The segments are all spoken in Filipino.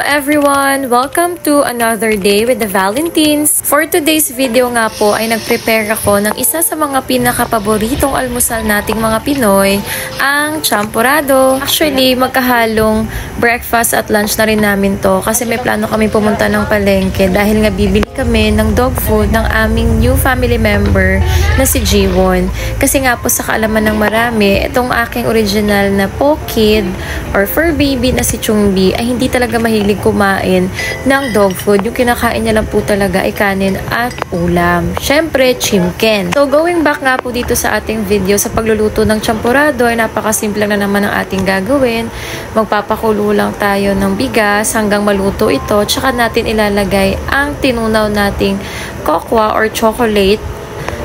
everyone! Welcome to another day with the Valentines. For today's video nga po ay nag-prepare ako ng isa sa mga pinaka-paboritong almusal nating mga Pinoy, ang champorado. Actually, magkahalong breakfast at lunch na rin namin to kasi may plano kami pumunta ng palengke dahil nga bibili kami ng dog food ng aming new family member na si Jiwon. Kasi nga po sa kaalaman ng marami, itong aking original na po-kid or fur baby na si Chungbi ay hindi talaga mahilig kumain ng dog food. Yung kinakain niya lang po talaga ay kanin at ulam. Syempre, chimken. So, going back nga po dito sa ating video sa pagluluto ng champorado ay napakasimple na naman ang ating gagawin. Magpapakulo lang tayo ng bigas hanggang maluto ito. Tsaka natin ilalagay ang tinunaw nating cocoa or chocolate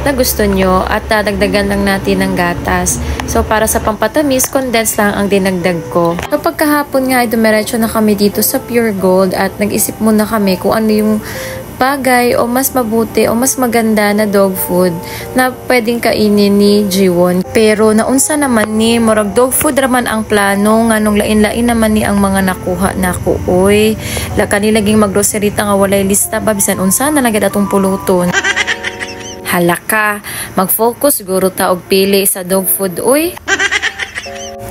na gusto nyo at dadagdagan lang natin ng gatas. So, para sa pampatamis, condensed lang ang dinagdag ko. Kapag kahapon nga ay dumiretso na kami dito sa Pure Gold at nag-isip muna kami kung ano yung bagay o mas mabuti o mas maganda na dog food na pwedeng kainin ni Jiwon. Pero naunsa naman ni murag dog food raman ang plano nga nung lain-lain naman ni ang mga nakuha nako. Oy, kanilaging mag-grocery ta nga walay lista ba bisan unsa na lang gid atong puluton. Halaka, mag-focus siguro ta og pili sa dog food, uy.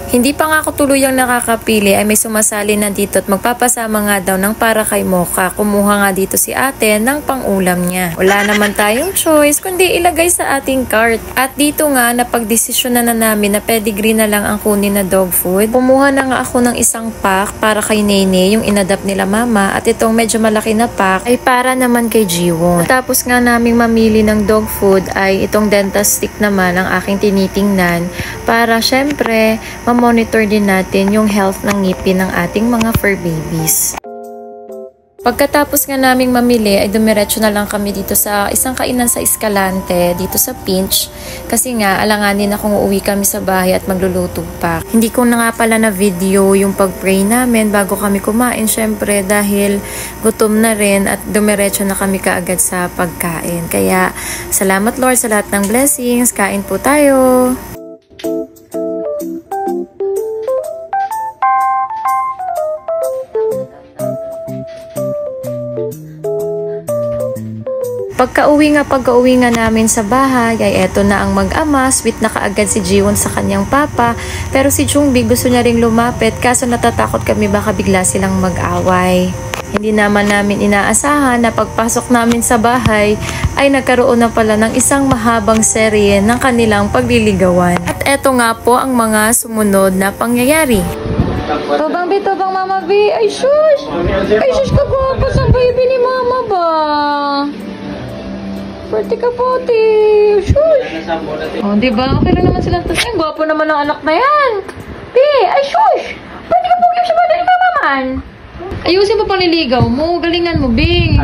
Hindi pa nga ako tuluyang nakakapili ay may sumasali na dito at magpapasama nga daw ng para kay Mocha. Kumuha nga dito si ate ng pang-ulam niya. Wala naman tayong choice kundi ilagay sa ating cart. At dito nga napagdesisyon na namin na pedigree na lang ang kunin na dog food. Kumuha na nga ako ng isang pack para kay Nene, yung inadapt nila mama. At itong medyo malaki na pack ay para naman kay Jiwon. Tapos nga naming mamili ng dog food ay itong Dentastick naman ang aking tinitingnan para syempre monitor din natin yung health ng ngipin ng ating mga fur babies. Pagkatapos nga naming mamili ay dumiretso na lang kami dito sa isang kainan sa Escalante, dito sa Pinch. Kasi nga alanganin na kung uuwi kami sa bahay at magluluto pa. Hindi ko na nga pala na video yung pag-pray namin bago kami kumain syempre dahil gutom na rin at dumiretso na kami kaagad sa pagkain. Kaya salamat Lord sa lahat ng blessings. Kain po tayo! Pagka-uwi nga namin sa bahay, ay eto na ang mag-ama, sweet na kaagad si Jiwon sa kanyang papa, pero si Chungbi gusto niya ring lumapit kaso natatakot kami baka bigla silang mag-away. Hindi naman namin inaasahan na pagpasok namin sa bahay ay nagkaroon na pala ng isang mahabang serye ng kanilang pagliligawan. At eto nga po ang mga sumunod na pangyayari. Tobang B, tobang mama B, ay shush! Ay shush ka guwapo sa baby ni mama ba? Pwede ka poti. Shush! O, diba? Okay lang naman silang tas. Ang gwapo naman ng anak na yan. Pi, ay shush! Pwede ka poglim siya ba ni mama man? Ayusin mo pang niligaw mo. Galingan mo, Bing.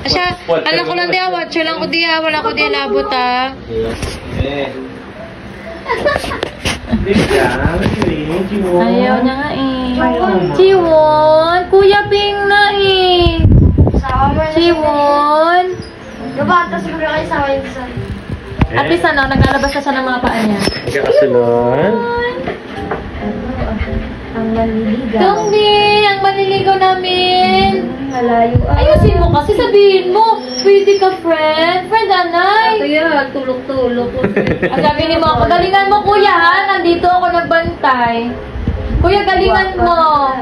Asya, alam ko lang diya. Watcher lang ko diya. Wala ko diya labot, ha. Ayaw niya nga eh. Jiwon! Kuya Bing na eh. Jiwon! Gabata siguro kayo sa akin sa... At least ano, naglalabas na siya ng mga paa niya. Kasunod. Ang maliligaw. Tungbi! Ang maliligaw namin! Malayo. Ayusin mo kasi sabihin mo, pwede ka friend? Friend, anay! Ito yan, tulog-tulog. Ang sabi ni mo, galingan mo kuya ha, nandito ako nagbantay. Kuya, galingan mo!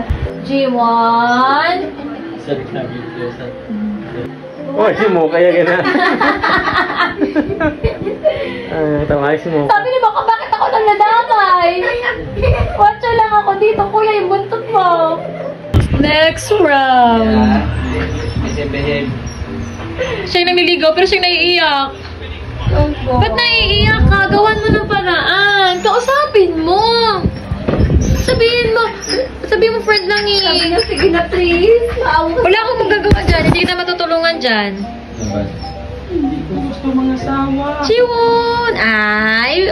G1. Oh, si Mo, kaya gana. Tama, si Mo. Sabi ni Mocha, bakit ako nang nadamay? Watcher lang ako dito, kuya, yung buntot mo. Next round. Siya yung naliligaw, pero siya yung naiiyak. Ba't naiiyak ka? Gawan mo ng paraan. Kausapin mo. Sabihin mo friend lang eh. Sabi niya, sige na please. Wala akong magagawa dyan. Hindi kita matutulungan dyan. Hindi ko gusto mga asawa. Jiwon! Ay!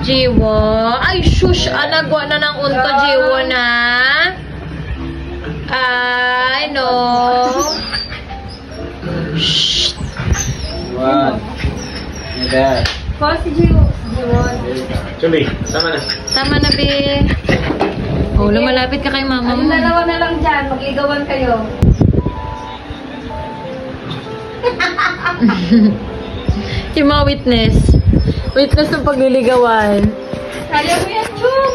Jiwon! Ay, shush! Nagwa na ng unto, Jiwon, ha? Ay, no. Shh! What? You're there. Si Jiwon. Chuli, sama na. Sama na, be. Oh, lumalapit ka kay mama mo. Dalawa na lang dyan, mag-igawan kayo. Yung mga witness. Witness ng pagliligawan. Kaya mo yan, Chum!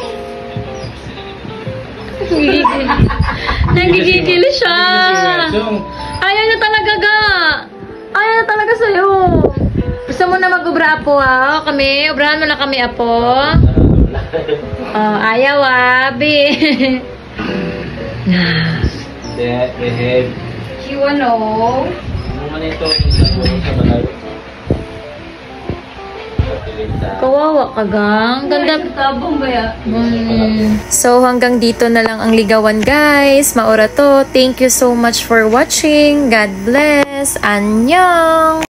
Nagigigil siya. Ayaw na talaga ga. Ayaw na talaga sa'yo. Gusto mo na mag-ubra apo ha? Kami, ubrahan mo na kami apo. Oh, ayaw be. Behave. Chiwa no. Ano man ito? Sa balay. Kawawa ka gang. Ganda. Tabong ba ya? So hanggang dito na lang ang ligawan guys. Maura to. Thank you so much for watching. God bless. Annyeong.